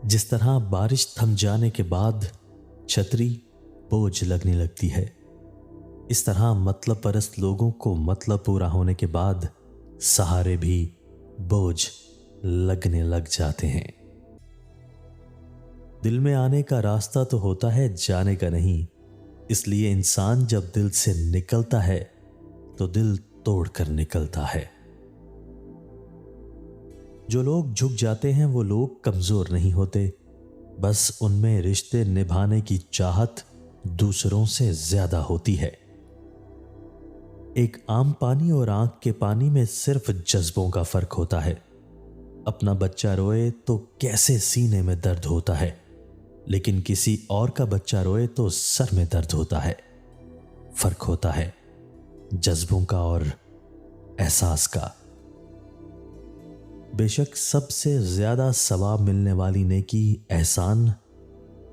जिस तरह बारिश थम जाने के बाद छतरी बोझ लगने लगती है, इस तरह मतलब परस्त लोगों को मतलब पूरा होने के बाद सहारे भी बोझ लगने लग जाते हैं। दिल में आने का रास्ता तो होता है, जाने का नहीं। इसलिए इंसान जब दिल से निकलता है तो दिल तोड़कर निकलता है। जो लोग झुक जाते हैं वो लोग कमजोर नहीं होते, बस उनमें रिश्ते निभाने की चाहत दूसरों से ज्यादा होती है। एक आम पानी और आंख के पानी में सिर्फ जज्बों का फर्क होता है। अपना बच्चा रोए तो कैसे सीने में दर्द होता है, लेकिन किसी और का बच्चा रोए तो सर में दर्द होता है। फर्क होता है जज्बों का और एहसास का। बेशक सबसे ज्यादा सवाब मिलने वाली नेकी एहसान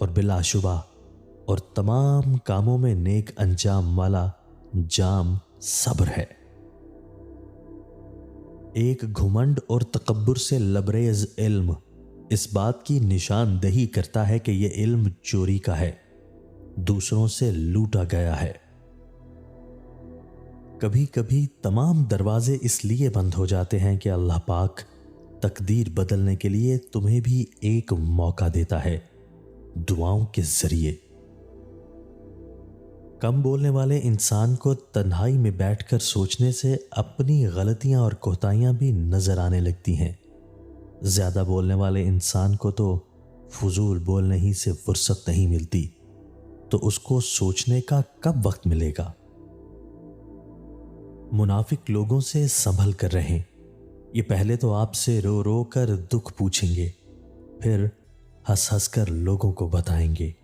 और बिलाशुबा और तमाम कामों में नेक अंजाम वाला जाम सब्र है। एक घुमंड और तकब्बुर से लबरेज इल्म इस बात की निशानदेही करता है कि यह इल्म चोरी का है, दूसरों से लूटा गया है। कभी कभी तमाम दरवाजे इसलिए बंद हो जाते हैं कि अल्लाह पाक तकदीर बदलने के लिए तुम्हें भी एक मौका देता है, दुआओं के जरिए। कम बोलने वाले इंसान को तन्हाई में बैठकर सोचने से अपनी गलतियां और कोताहियां भी नजर आने लगती हैं। ज्यादा बोलने वाले इंसान को तो फजूल बोलने ही से फुर्सत नहीं मिलती, तो उसको सोचने का कब वक्त मिलेगा। मुनाफिक लोगों से संभल कर रहें। ये पहले तो आपसे रो रो कर दुख पूछेंगे, फिर हंस हंस कर लोगों को बताएंगे।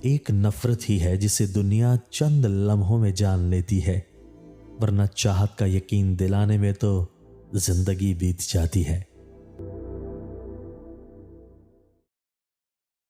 एक नफरत ही है जिसे दुनिया चंद लम्हों में जान लेती है, वरना चाहत का यकीन दिलाने में तो जिंदगी बीत जाती है।